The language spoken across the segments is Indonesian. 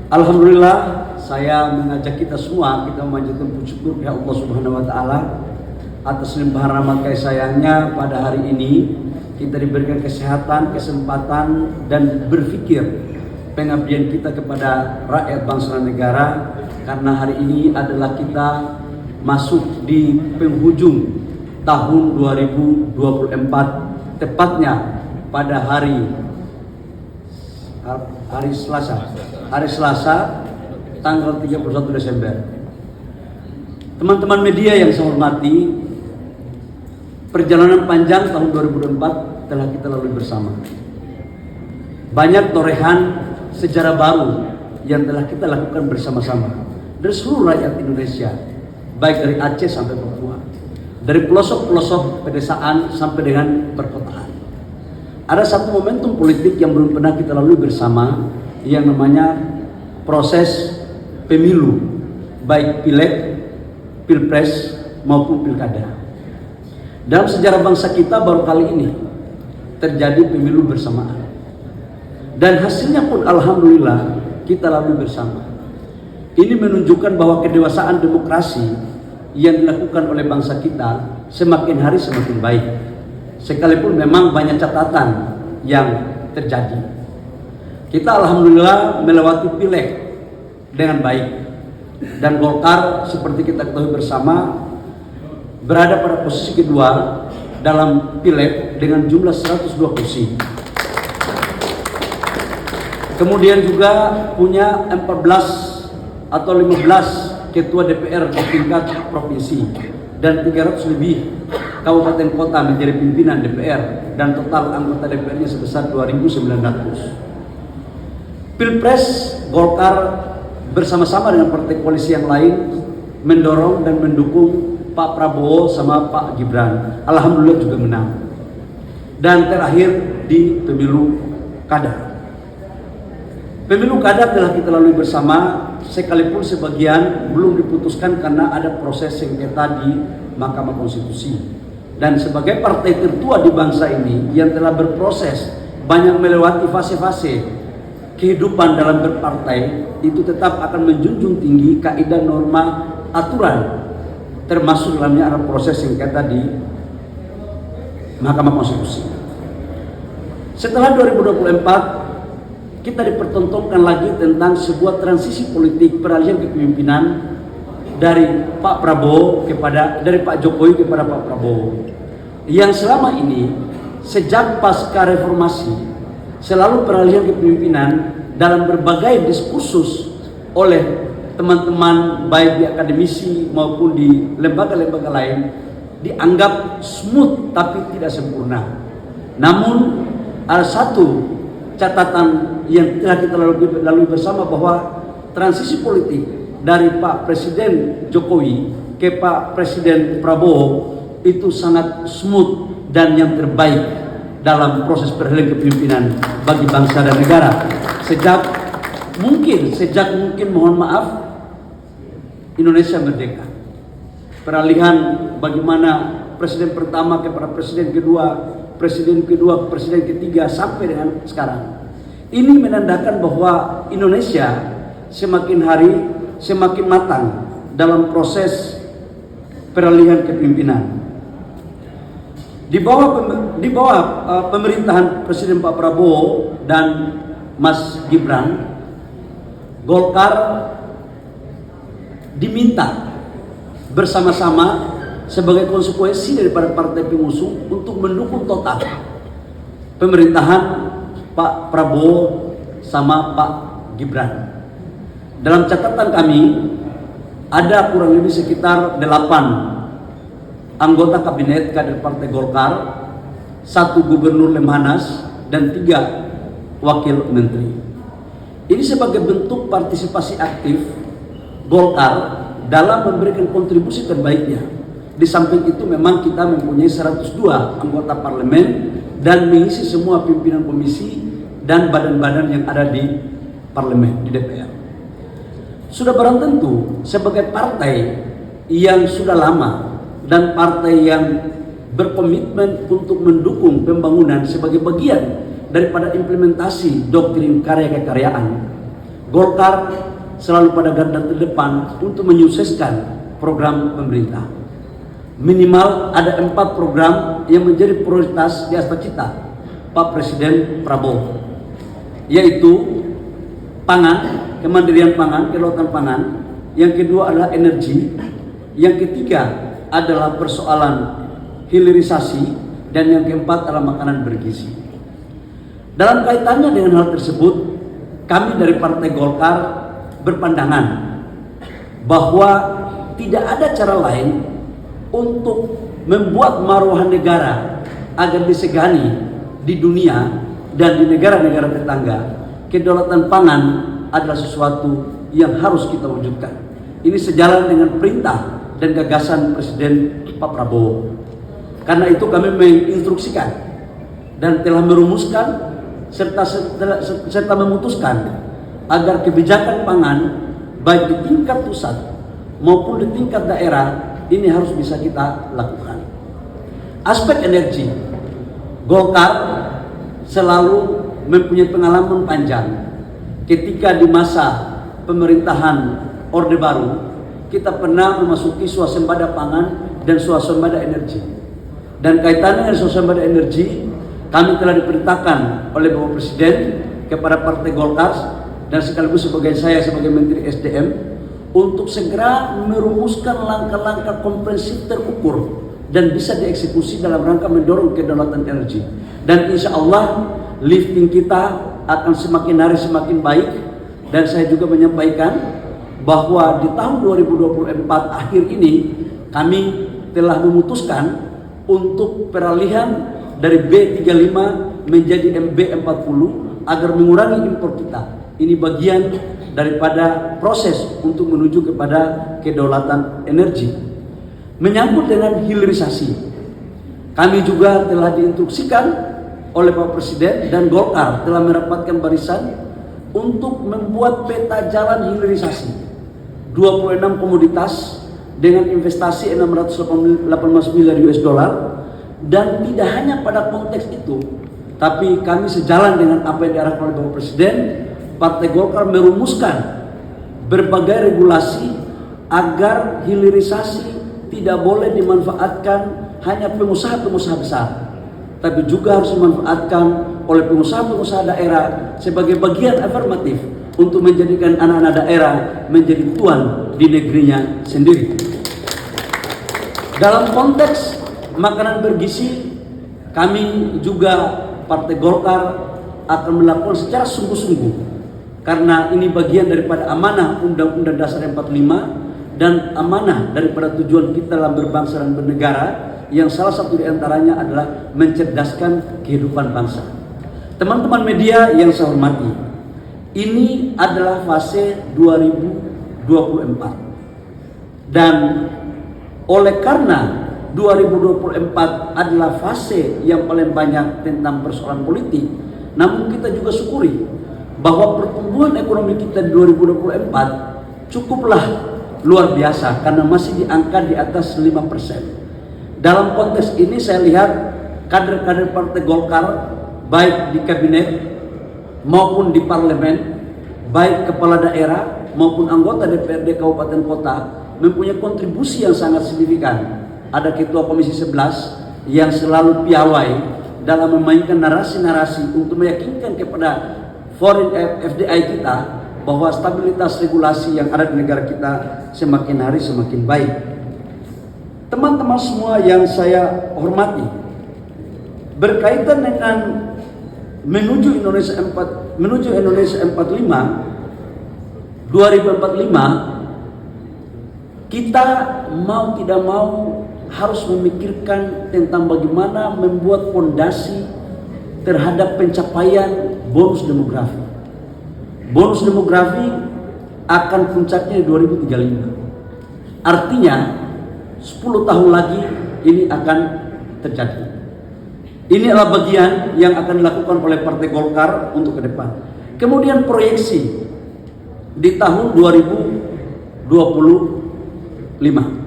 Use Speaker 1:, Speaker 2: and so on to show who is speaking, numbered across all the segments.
Speaker 1: Alhamdulillah, saya mengajak kita semua kita memanjatkan puji syukur kepada Allah Subhanahu wa taala atas limpahan rahmat kasih sayangnya pada hari ini kita diberikan kesehatan, kesempatan dan berpikir pengabdian kita kepada rakyat bangsa dan negara, karena hari ini adalah kita masuk di penghujung tahun 2024, tepatnya pada hari Selasa tanggal 31 Desember. Teman-teman media yang saya hormati, perjalanan panjang tahun 2024 telah kita lalui bersama. Banyak torehan sejarah baru yang telah kita lakukan bersama-sama dari seluruh rakyat Indonesia, baik dari Aceh sampai Papua, dari pelosok-pelosok pedesaan sampai dengan perkotaan. Ada satu momentum politik yang belum pernah kita lalui bersama, yang namanya proses pemilu, baik pileg, pilpres maupun pilkada. Dalam sejarah bangsa kita baru kali ini terjadi pemilu bersamaan, dan hasilnya pun alhamdulillah kita lalui bersama. Ini menunjukkan bahwa kedewasaan demokrasi yang dilakukan oleh bangsa kita semakin hari semakin baik, sekalipun memang banyak catatan yang terjadi. Kita alhamdulillah melewati pileg dengan baik, dan Golkar seperti kita ketahui bersama berada pada posisi kedua dalam pileg dengan jumlah 102 kursi. Kemudian juga punya 14 atau 15 ketua DPR di tingkat provinsi dan 300 lebih kabupaten kota menjadi pimpinan DPR, dan total anggota DPR-nya sebesar 2.900. Pilpres, Golkar bersama-sama dengan partai koalisi yang lain mendorong dan mendukung Pak Prabowo sama Pak Gibran. Alhamdulillah juga menang. Dan terakhir di pemilu kada. Pemilu kada telah kita lalui bersama, sekalipun sebagian belum diputuskan karena ada proses sengketa di Mahkamah Konstitusi. Dan sebagai partai tertua di bangsa ini yang telah berproses banyak melewati fase-fase kehidupan dalam berpartai, itu tetap akan menjunjung tinggi kaidah, norma, aturan, termasuk dalamnya ada proses sengketa di Mahkamah Konstitusi. Setelah 2024 kita dipertontonkan lagi tentang sebuah transisi politik peralihan kepemimpinan dari Pak Jokowi kepada Pak Prabowo, yang selama ini sejak pasca reformasi selalu peralihan kepemimpinan dalam berbagai diskursus oleh teman-teman baik di akademisi maupun di lembaga-lembaga lain dianggap smooth tapi tidak sempurna. Namun ada satu catatan yang telah kita lalui bersama, bahwa transisi politik dari Pak Presiden Jokowi ke Pak Presiden Prabowo itu sangat smooth dan yang terbaik dalam proses peralihan kepemimpinan bagi bangsa dan negara sejak mungkin mohon maaf Indonesia merdeka. Peralihan bagaimana presiden pertama kepada presiden kedua ke presiden ketiga sampai dengan sekarang. Ini menandakan bahwa Indonesia semakin hari semakin matang dalam proses peralihan kepemimpinan. Di bawah pemerintahan Presiden Pak Prabowo dan Mas Gibran, Golkar diminta bersama-sama sebagai konsekuensi daripada partai pengusung untuk mendukung total pemerintahan Pak Prabowo sama Pak Gibran. Dalam catatan kami ada kurang lebih sekitar 8 anggota kabinet kader Partai Golkar, 1 gubernur Lemhanas, dan 3 wakil menteri. Ini sebagai bentuk partisipasi aktif Golkar dalam memberikan kontribusi terbaiknya. Di samping itu memang kita mempunyai 102 anggota parlemen dan mengisi semua pimpinan komisi dan badan-badan yang ada di parlemen, di DPR. Sudah barang tentu sebagai partai yang sudah lama dan partai yang berkomitmen untuk mendukung pembangunan sebagai bagian daripada implementasi doktrin karya kekaryaan, Golkar selalu pada garda terdepan untuk menyukseskan program pemerintah. Minimal ada 4 program yang menjadi prioritas di atas cita Pak Presiden Prabowo, yaitu pangan, kemandirian pangan, kedaulatan pangan. Yang kedua adalah energi. Yang ketiga adalah persoalan hilirisasi, dan yang keempat adalah makanan bergizi. Dalam kaitannya dengan hal tersebut, kami dari Partai Golkar berpandangan bahwa tidak ada cara lain untuk membuat maruah negara agar disegani di dunia dan di negara-negara tetangga. Kedaulatan pangan adalah sesuatu yang harus kita wujudkan. Ini sejalan dengan perintah dan gagasan Presiden Pak Prabowo. Karena itu kami menginstruksikan dan telah merumuskan serta memutuskan agar kebijakan pangan baik di tingkat pusat maupun di tingkat daerah ini harus bisa kita lakukan. Aspek energi, Golkar selalu mempunyai pengalaman panjang. Ketika di masa pemerintahan Orde Baru, kita pernah memasuki swasembada pangan dan swasembada energi. Dan kaitannya dengan swasembada energi, kami telah diperintahkan oleh Bapak Presiden kepada Partai Golkar dan sekaligus sebagai saya sebagai Menteri SDM untuk segera merumuskan langkah-langkah komprehensif terukur dan bisa dieksekusi dalam rangka mendorong kedaulatan energi. Dan insya Allah lifting kita akan semakin hari semakin baik. Dan saya juga menyampaikan bahwa di tahun 2024 akhir ini kami telah memutuskan untuk peralihan dari B35 menjadi MB40 agar mengurangi impor kita. Ini bagian daripada proses untuk menuju kepada kedaulatan energi. Menyangkut dengan hilirisasi, kami juga telah diinstruksikan oleh Pak Presiden dan Golkar telah merapatkan barisan untuk membuat peta jalan hilirisasi 26 komoditas dengan investasi 618 miliar US dollar. Dan tidak hanya pada konteks itu, tapi kami sejalan dengan apa yang diarahkan oleh Bapak Presiden, Partai Golkar merumuskan berbagai regulasi agar hilirisasi tidak boleh dimanfaatkan hanya pengusaha-pengusaha besar, tapi juga harus dimanfaatkan oleh pengusaha-pengusaha daerah sebagai bagian afirmatif untuk menjadikan anak-anak daerah menjadi tuan di negerinya sendiri. Dalam konteks makanan bergizi, kami juga Partai Golkar akan melakukan secara sungguh-sungguh, karena ini bagian daripada amanah Undang-Undang Dasar 45 dan amanah daripada tujuan kita dalam berbangsa dan bernegara, yang salah satu diantaranya adalah mencerdaskan kehidupan bangsa. Teman-teman media yang saya hormati, ini adalah fase 2024, dan oleh karena 2024 adalah fase yang paling banyak tentang persoalan politik, namun kita juga syukuri bahwa pertumbuhan ekonomi kita di 2024 cukuplah luar biasa karena masih diangkat di atas 5%. Dalam konteks ini saya lihat kader-kader Partai Golkar baik di kabinet maupun di parlemen, baik kepala daerah maupun anggota DPRD kabupaten kota mempunyai kontribusi yang sangat signifikan. Ada Ketua Komisi 11 yang selalu piawai dalam memainkan narasi-narasi untuk meyakinkan kepada foreign FDI kita bahwa stabilitas regulasi yang ada di negara kita semakin hari semakin baik. Teman-teman semua yang saya hormati, berkaitan dengan menuju Indonesia 45 2045, kita mau tidak mau harus memikirkan tentang bagaimana membuat fondasi terhadap pencapaian bonus demografi. Bonus demografi akan puncaknya di 2035. Artinya 10 tahun lagi ini akan terjadi. Ini adalah bagian yang akan dilakukan oleh Partai Golkar untuk ke depan. Kemudian proyeksi di tahun 2025.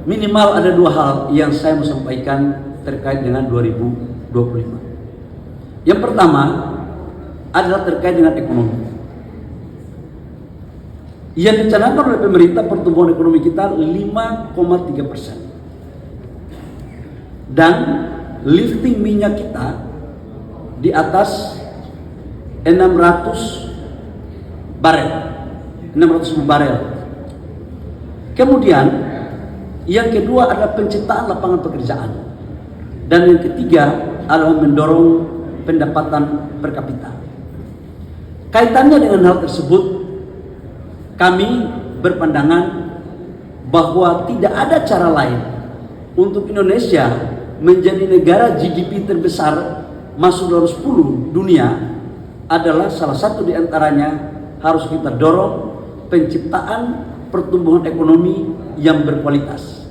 Speaker 1: Minimal ada dua hal yang saya mau sampaikan terkait dengan 2025. Yang pertama, adalah terkait dengan ekonomi. Yang dicanangkan oleh pemerintah pertumbuhan ekonomi kita 5,3%. Dan lifting minyak kita di atas 600 barel. Kemudian yang kedua adalah penciptaan lapangan pekerjaan. Dan yang ketiga adalah mendorong pendapatan per kapita. Kaitannya dengan hal tersebut, kami berpandangan bahwa tidak ada cara lain untuk Indonesia menjadi negara GDP terbesar masuk dalam 10 dunia adalah salah satu di antaranya harus kita dorong penciptaan pertumbuhan ekonomi yang berkualitas.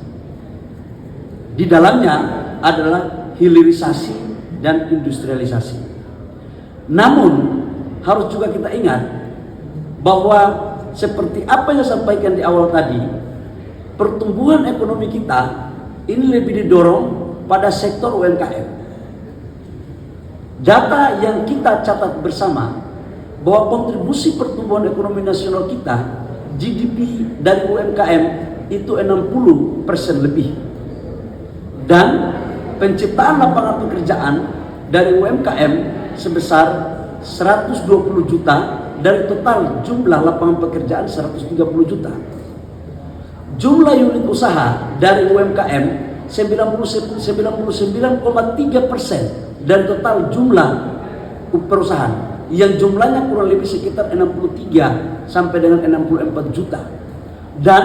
Speaker 1: Di dalamnya adalah hilirisasi dan industrialisasi. Namun harus juga kita ingat bahwa seperti apa yang saya sampaikan di awal tadi, pertumbuhan ekonomi kita ini lebih didorong pada sektor UMKM. Data yang kita catat bersama bahwa kontribusi pertumbuhan ekonomi nasional kita, GDP dari UMKM itu 60% lebih. Dan penciptaan lapangan pekerjaan dari UMKM sebesar 120 juta dari total jumlah lapangan pekerjaan 130 juta. Jumlah unit usaha dari UMKM 99,3% dari total jumlah perusahaan, yang jumlahnya kurang lebih sekitar 63 sampai dengan 64 juta. Dan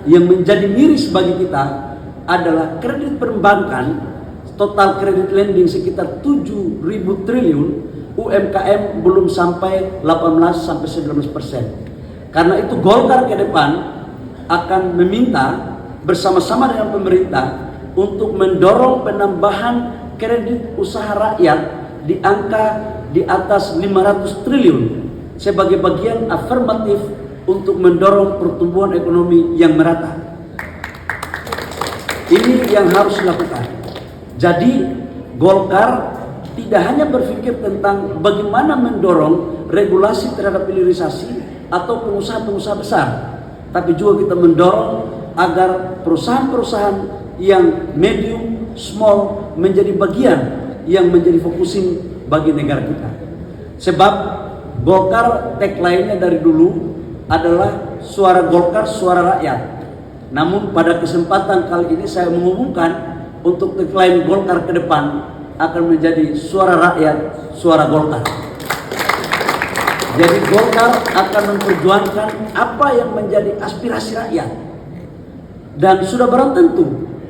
Speaker 1: yang menjadi miris bagi kita adalah kredit perbankan, total kredit lending sekitar 7.000 triliun, UMKM belum sampai 18 sampai 19%. Karena itu Golkar ke depan akan meminta bersama-sama dengan pemerintah untuk mendorong penambahan kredit usaha rakyat di angka di atas 500 triliun sebagai bagian afirmatif untuk mendorong pertumbuhan ekonomi yang merata. Ini yang harus dilakukan. Jadi Golkar tidak hanya berpikir tentang bagaimana mendorong regulasi terhadap hilirisasi atau pengusaha-pengusaha besar, tapi juga kita mendorong agar perusahaan-perusahaan yang medium, small menjadi bagian yang menjadi fokusing bagi negara kita. Sebab Golkar tagline-nya dari dulu adalah suara Golkar, suara rakyat. Namun pada kesempatan kali ini saya mengumumkan untuk tagline Golkar ke depan akan menjadi suara rakyat, suara Golkar. Jadi Golkar akan memperjuangkan apa yang menjadi aspirasi rakyat. Dan sudah barang tentu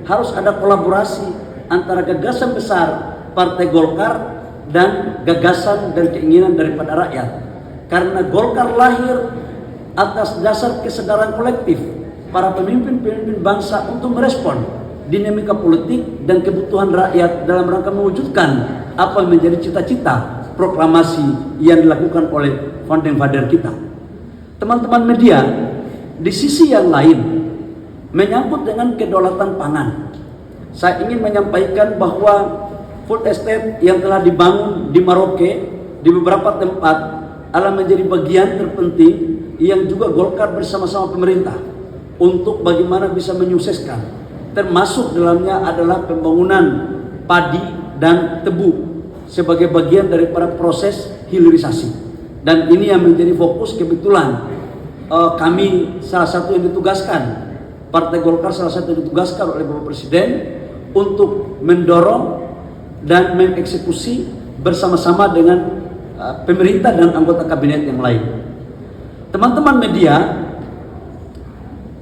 Speaker 1: harus ada kolaborasi antara gagasan besar Partai Golkar dan gagasan dan keinginan daripada rakyat. Karena Golkar lahir atas dasar kesadaran kolektif para pemimpin-pemimpin bangsa untuk merespon dinamika politik dan kebutuhan rakyat dalam rangka mewujudkan apa yang menjadi cita-cita proklamasi yang dilakukan oleh founding father kita. Teman-teman media, di sisi yang lain menyangkut dengan kedaulatan pangan, saya ingin menyampaikan bahwa food estate yang telah dibangun di Merauke di beberapa tempat adalah menjadi bagian terpenting yang juga Golkar bersama-sama pemerintah untuk bagaimana bisa menyukseskan. Termasuk dalamnya adalah pembangunan padi dan tebu sebagai bagian daripada proses hilirisasi. Dan ini yang menjadi fokus. Kebetulan kami salah satu yang ditugaskan, Partai Golkar salah satu yang ditugaskan oleh Bapak Presiden untuk mendorong dan mengeksekusi bersama-sama dengan pemerintah dan anggota kabinet yang lain. Teman-teman media,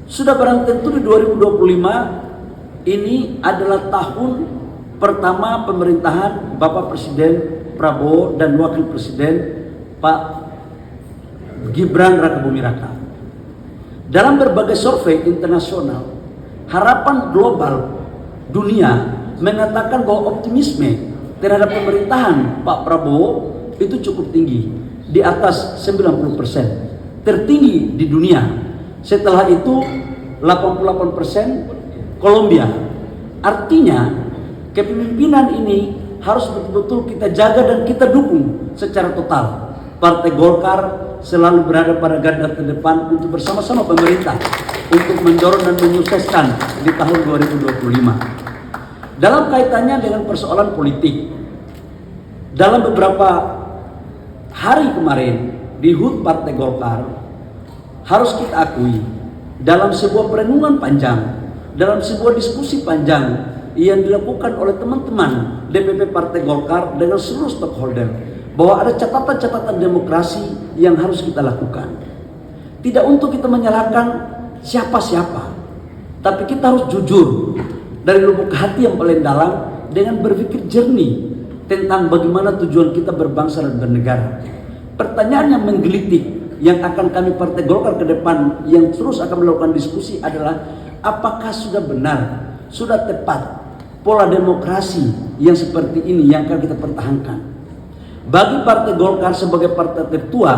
Speaker 1: sudah barang tentu di 2025 ini adalah tahun pertama pemerintahan Bapak Presiden Prabowo dan Wakil Presiden Pak Gibran Rakabuming Raka. Dalam berbagai survei internasional, harapan global dunia mengatakan bahwa optimisme terhadap pemerintahan Pak Prabowo itu cukup tinggi, di atas 90%, tertinggi di dunia. Setelah itu 88% Kolombia. Artinya kepemimpinan ini harus betul-betul kita jaga dan kita dukung secara total. Partai Golkar selalu berada pada garda terdepan untuk bersama-sama pemerintah untuk mendorong dan menyukseskan di tahun 2025. Dalam kaitannya dengan persoalan politik, dalam beberapa hari kemarin di HUT Partai Golkar, harus kita akui, dalam sebuah perenungan panjang, dalam sebuah diskusi panjang yang dilakukan oleh teman-teman DPP Partai Golkar dengan seluruh stakeholder, bahwa ada catatan-catatan demokrasi yang harus kita lakukan. Tidak untuk kita menyalahkan siapa-siapa, tapi kita harus jujur dari lubuk hati yang paling dalam dengan berpikir jernih tentang bagaimana tujuan kita berbangsa dan bernegara. Pertanyaan yang menggelitik yang akan kami Partai Golkar ke depan yang terus akan melakukan diskusi adalah, apakah sudah benar, sudah tepat pola demokrasi yang seperti ini yang akan kita pertahankan. Bagi Partai Golkar sebagai partai tertua,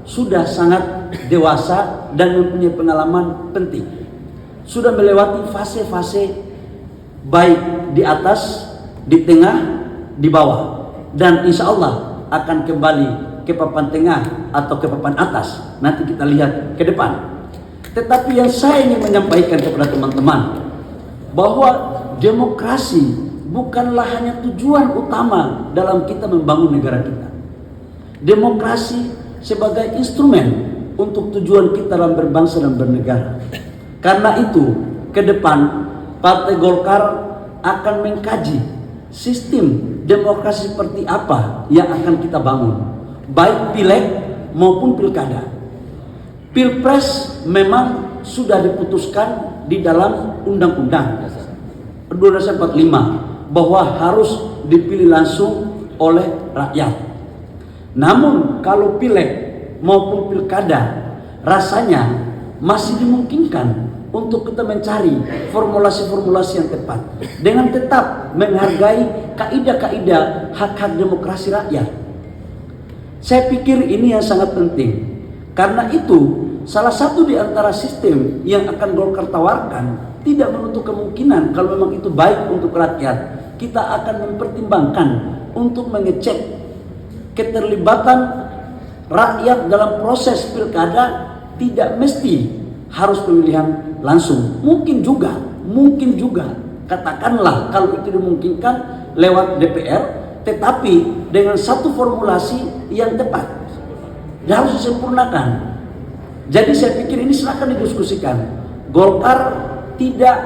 Speaker 1: sudah sangat dewasa dan mempunyai pengalaman penting. Sudah melewati fase-fase baik di atas, di tengah, di bawah, dan insya Allah akan kembali ke papan tengah atau ke papan atas. Nanti kita lihat ke depan. Tetapi yang saya ingin menyampaikan kepada teman-teman, bahwa demokrasi bukanlah hanya tujuan utama dalam kita membangun negara kita. Demokrasi sebagai instrumen untuk tujuan kita dalam berbangsa dan bernegara. Karena itu, ke depan Partai Golkar akan mengkaji sistem demokrasi seperti apa yang akan kita bangun, baik pileg maupun pilkada. Pilpres memang sudah diputuskan di dalam Undang-Undang 245 bahwa harus dipilih langsung oleh rakyat. Namun kalau pileg maupun pilkada rasanya masih dimungkinkan untuk kita mencari formulasi-formulasi yang tepat dengan tetap menghargai kaidah-kaidah hak-hak demokrasi rakyat. Saya pikir ini yang sangat penting. Karena itu, salah satu di antara sistem yang akan Golkar tawarkan tidak menutup kemungkinan kalau memang itu baik untuk rakyat, kita akan mempertimbangkan untuk mengecek keterlibatan rakyat dalam proses pilkada. Tidak mesti harus pemilihan langsung, mungkin juga katakanlah kalau itu dimungkinkan lewat DPR, tetapi dengan satu formulasi yang tepat dan harus disempurnakan. Jadi saya pikir ini silakan didiskusikan. Golkar tidak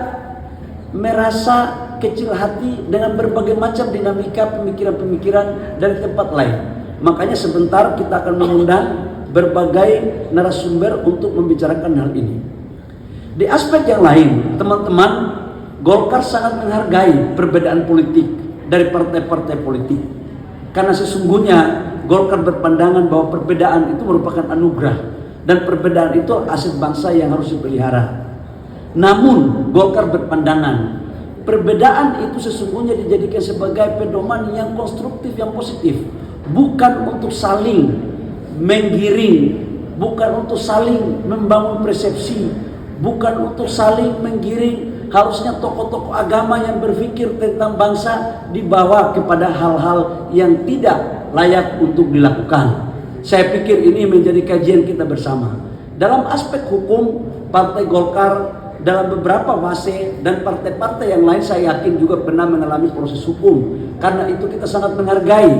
Speaker 1: merasa kecil hati dengan berbagai macam dinamika pemikiran-pemikiran dari tempat lain. Makanya sebentar kita akan mengundang berbagai narasumber untuk membicarakan hal ini. Di aspek yang lain, teman-teman, Golkar sangat menghargai perbedaan politik dari partai-partai politik. Karena sesungguhnya Golkar berpandangan bahwa perbedaan itu merupakan anugerah dan perbedaan itu aset bangsa yang harus dipelihara. Namun Golkar berpandangan perbedaan itu sesungguhnya dijadikan sebagai pedoman yang konstruktif, yang positif, bukan untuk saling menggiring, bukan untuk saling membangun persepsi, bukan untuk saling menggiring. Harusnya tokoh-tokoh agama yang berpikir tentang bangsa dibawa kepada hal-hal yang tidak layak untuk dilakukan. Saya pikir ini menjadi kajian kita bersama. Dalam aspek hukum, Partai Golkar dalam beberapa fase dan partai-partai yang lain saya yakin juga pernah mengalami proses hukum. Karena itu kita sangat menghargai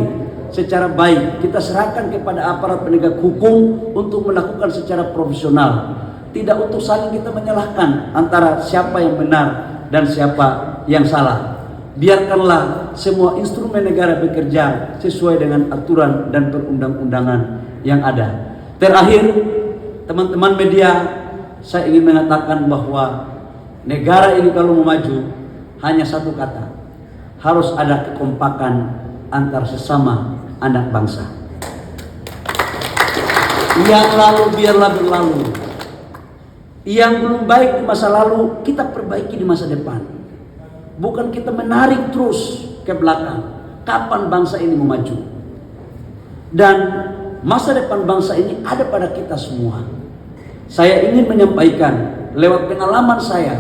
Speaker 1: secara baik. Kita serahkan kepada aparat penegak hukum untuk melakukan secara profesional. Tidak untuk saling kita menyalahkan antara siapa yang benar dan siapa yang salah. Biarkanlah semua instrumen negara bekerja sesuai dengan aturan dan perundang-undangan yang ada. Terakhir, teman-teman media, saya ingin mengatakan bahwa negara ini kalau mau maju hanya satu kata, harus ada kekompakan antar sesama anak bangsa. Yang lalu biarlah berlalu. Yang belum baik di masa lalu kita perbaiki di masa depan. Bukan kita menarik terus ke belakang. Kapan bangsa ini mau maju? Dan masa depan bangsa ini ada pada kita semua. Saya ingin menyampaikan lewat pengalaman saya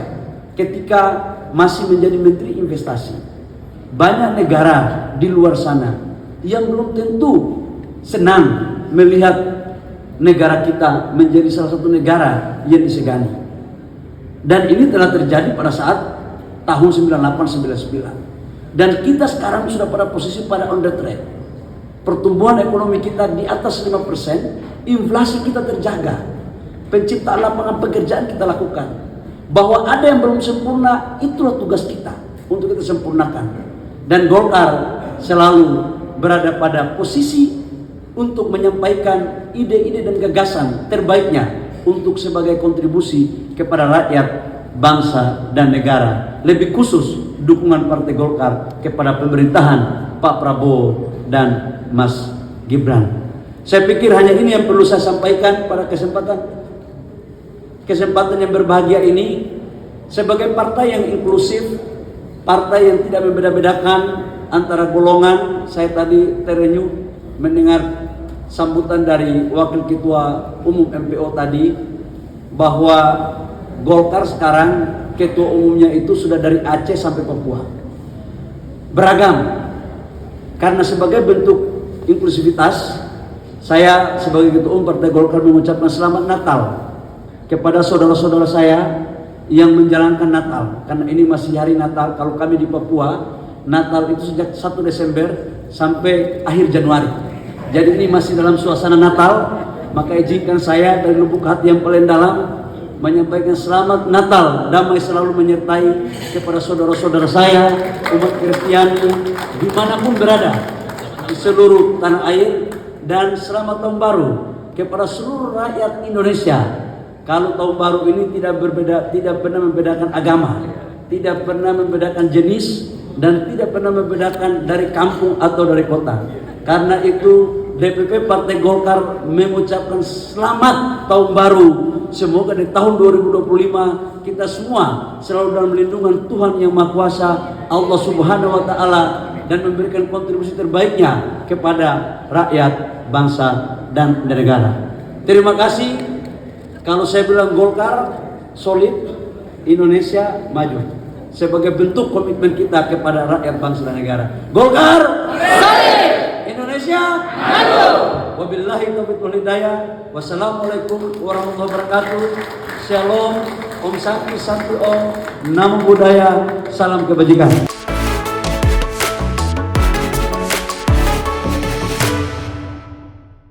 Speaker 1: ketika masih menjadi Menteri Investasi. Banyak negara di luar sana yang belum tentu senang melihat negara kita menjadi salah satu negara yang disegani. Dan ini telah terjadi pada saat tahun 98-99. Dan kita sekarang sudah pada posisi pada on the track. Pertumbuhan ekonomi kita di atas 5%, inflasi kita terjaga. Penciptaan lapangan pekerjaan kita lakukan. Bahwa ada yang belum sempurna, itulah tugas kita untuk kita sempurnakan. Dan Golkar selalu berada pada posisi untuk menyampaikan ide-ide dan gagasan terbaiknya untuk sebagai kontribusi kepada rakyat, bangsa, dan negara. Lebih khusus dukungan Partai Golkar kepada pemerintahan Pak Prabowo dan Mas Gibran. Saya pikir hanya ini yang perlu saya sampaikan pada kesempatan yang berbahagia ini. Sebagai partai yang inklusif, partai yang tidak membeda-bedakan antara golongan. Saya tadi terenyuh mendengar sambutan dari Wakil Ketua Umum MPO tadi, bahwa Golkar sekarang ketua umumnya itu sudah dari Aceh sampai Papua. Beragam. Karena sebagai bentuk inklusivitas, saya sebagai ketua umum Partai Golkar mengucapkan selamat Natal kepada saudara-saudara saya yang menjalankan Natal. Karena ini masih hari Natal. Kalau kami di Papua, Natal itu sejak 1 Desember sampai akhir Januari. Jadi ini masih dalam suasana Natal. Maka izinkan saya dari lubuk hati yang paling dalam menyampaikan selamat Natal, damai selalu menyertai kepada saudara-saudara saya, umat Kristiani dimanapun berada di seluruh tanah air. Dan selamat tahun baru kepada seluruh rakyat Indonesia. Kalau tahun baru ini tidak pernah membedakan agama, tidak pernah membedakan jenis, dan tidak pernah membedakan dari kampung atau dari kota. Karena itu DPP Partai Golkar mengucapkan selamat tahun baru. Semoga di tahun 2025 kita semua selalu dalam lindungan Tuhan Yang Maha Kuasa, Allah Subhanahu wa Ta'ala, dan memberikan kontribusi terbaiknya kepada rakyat, bangsa, dan negara. Terima kasih. Kalau saya bilang Golkar solid, Indonesia maju. Sebagai bentuk komitmen kita kepada rakyat, bangsa, dan negara. Golkar solid, Indonesia maju. Wabillahi taufiq wal hidayah. Wassalamualaikum warahmatullahi wabarakatuh. Shalom, Om Santi Santi Om, Namo Buddhaya, salam kebajikan.